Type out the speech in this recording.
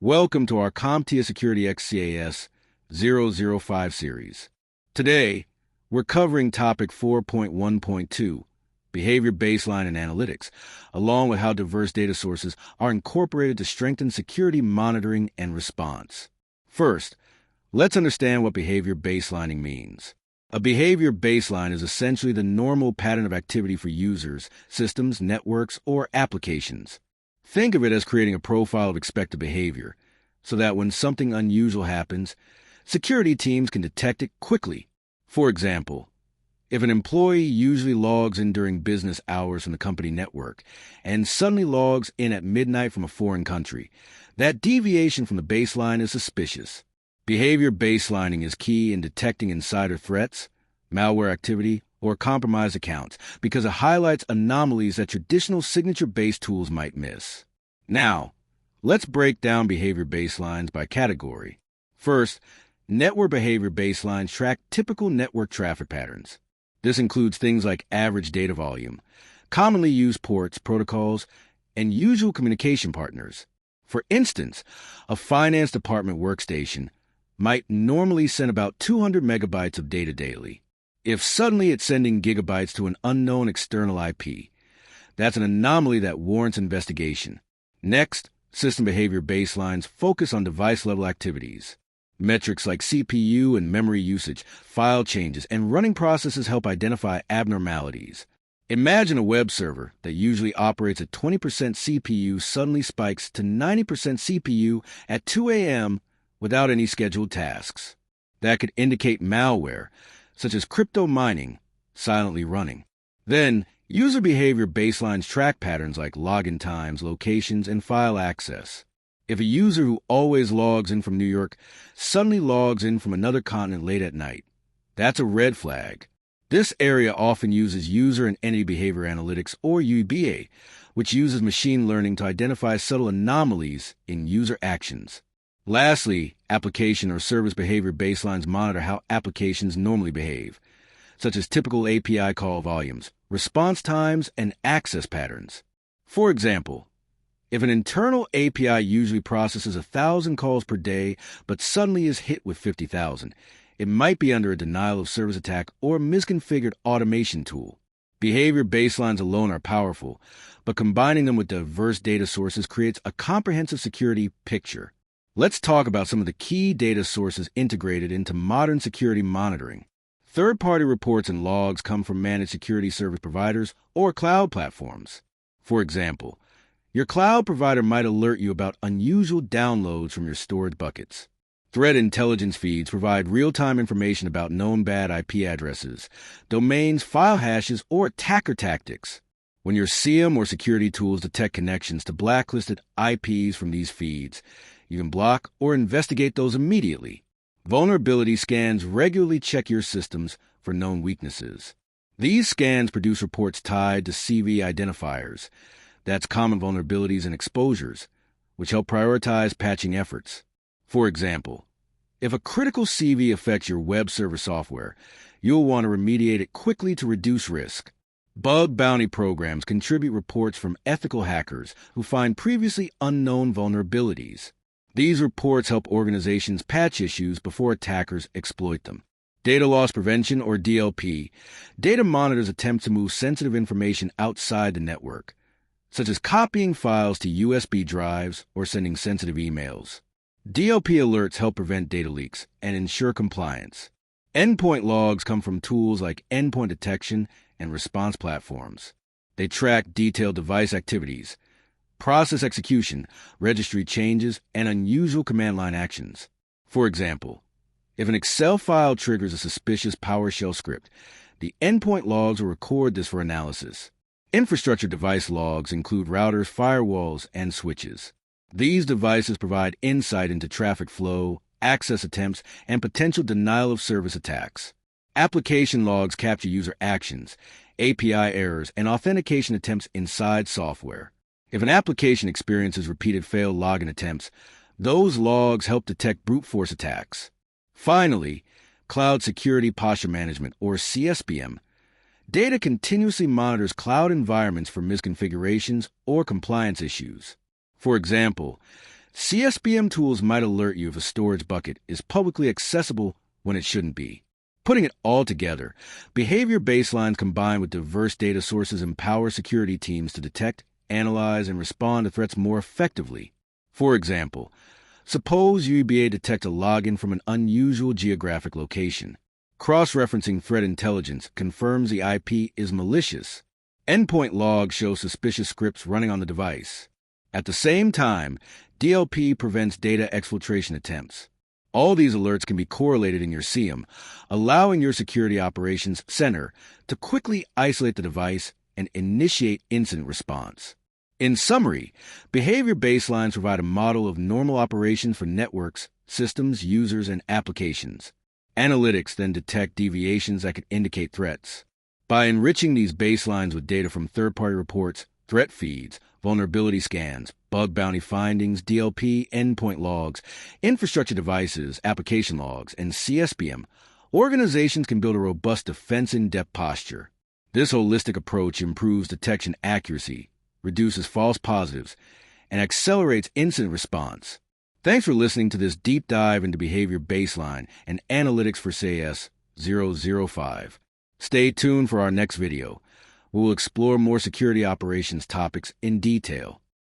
Welcome to our CompTIA SecurityX CAS-005 series. Today, we're covering topic 4.1.2, Behavior Baseline and Analytics, along with how diverse data sources are incorporated to strengthen security monitoring and response. First, let's understand what behavior baselining means. A behavior baseline is essentially the normal pattern of activity for users, systems, networks, or applications. Think of it as creating a profile of expected behavior, so that when something unusual happens, security teams can detect it quickly. For example, if an employee usually logs in during business hours from the company network and suddenly logs in at midnight from a foreign country, that deviation from the baseline is suspicious. Behavior baselining is key in detecting insider threats, malware activity, or compromised accounts because it highlights anomalies that traditional signature-based tools might miss. Now, let's break down behavior baselines by category. First, network behavior baselines track typical network traffic patterns. This includes things like average data volume, commonly used ports, protocols, and usual communication partners. For instance, a finance department workstation might normally send about 200 megabytes of data daily. If suddenly it's sending gigabytes to an unknown external IP, that's an anomaly that warrants investigation. Next, system behavior baselines focus on device-level activities. Metrics like CPU and memory usage, file changes, and running processes help identify abnormalities. Imagine a web server that usually operates at 20% CPU suddenly spikes to 90% CPU at 2 a.m. without any scheduled tasks. That could indicate malware, such as crypto mining, silently running. Then, user behavior baselines track patterns like login times, locations, and file access. If a user who always logs in from New York suddenly logs in from another continent late at night, that's a red flag. This area often uses user and entity behavior analytics, or UEBA, which uses machine learning to identify subtle anomalies in user actions. Lastly, application or service behavior baselines monitor how applications normally behave, such as typical API call volumes, response times, and access patterns. For example, if an internal API usually processes 1,000 calls per day but suddenly is hit with 50,000, it might be under a denial of service attack or misconfigured automation tool. Behavior baselines alone are powerful, but combining them with diverse data sources creates a comprehensive security picture. Let's talk about some of the key data sources integrated into modern security monitoring. Third-party reports and logs come from managed security service providers or cloud platforms. For example, your cloud provider might alert you about unusual downloads from your storage buckets. Threat intelligence feeds provide real-time information about known bad IP addresses, domains, file hashes, or attacker tactics. When your SIEM or security tools detect connections to blacklisted IPs from these feeds, you can block or investigate those immediately. Vulnerability scans regularly check your systems for known weaknesses. These scans produce reports tied to CV identifiers, that's common vulnerabilities and exposures, which help prioritize patching efforts. For example, if a critical CV affects your web server software, you'll want to remediate it quickly to reduce risk. Bug bounty programs contribute reports from ethical hackers who find previously unknown vulnerabilities. These reports help organizations patch issues before attackers exploit them. Data loss prevention, or DLP, data monitors attempts to move sensitive information outside the network, such as copying files to USB drives or sending sensitive emails. DLP alerts help prevent data leaks and ensure compliance. Endpoint logs come from tools like endpoint detection and response platforms. They track detailed device activities, process execution, registry changes, and unusual command line actions. For example, if an Excel file triggers a suspicious PowerShell script, the endpoint logs will record this for analysis. Infrastructure device logs include routers, firewalls, and switches. These devices provide insight into traffic flow, access attempts, and potential denial of service attacks. Application logs capture user actions, API errors, and authentication attempts inside software. If an application experiences repeated failed login attempts, those logs help detect brute force attacks. Finally, Cloud Security Posture Management, or CSPM. Data continuously monitors cloud environments for misconfigurations or compliance issues. For example, CSPM tools might alert you if a storage bucket is publicly accessible when it shouldn't be. Putting it all together, behavior baselines combined with diverse data sources empower security teams to detect, analyze, and respond to threats more effectively. For example, suppose UEBA detects a login from an unusual geographic location. Cross-referencing threat intelligence confirms the IP is malicious. Endpoint logs show suspicious scripts running on the device. At the same time, DLP prevents data exfiltration attempts. All these alerts can be correlated in your SIEM, allowing your security operations center to quickly isolate the device and initiate incident response. In summary, behavior baselines provide a model of normal operations for networks, systems, users, and applications. Analytics then detect deviations that could indicate threats. By enriching these baselines with data from third-party reports, threat feeds, vulnerability scans, bug bounty findings, DLP, endpoint logs, infrastructure devices, application logs, and CSPM, organizations can build a robust defense-in-depth posture. This holistic approach improves detection accuracy, reduces false positives, and accelerates incident response. Thanks for listening to this deep dive into behavior baseline and analytics for CAS-005. Stay tuned for our next video. We will explore more security operations topics in detail.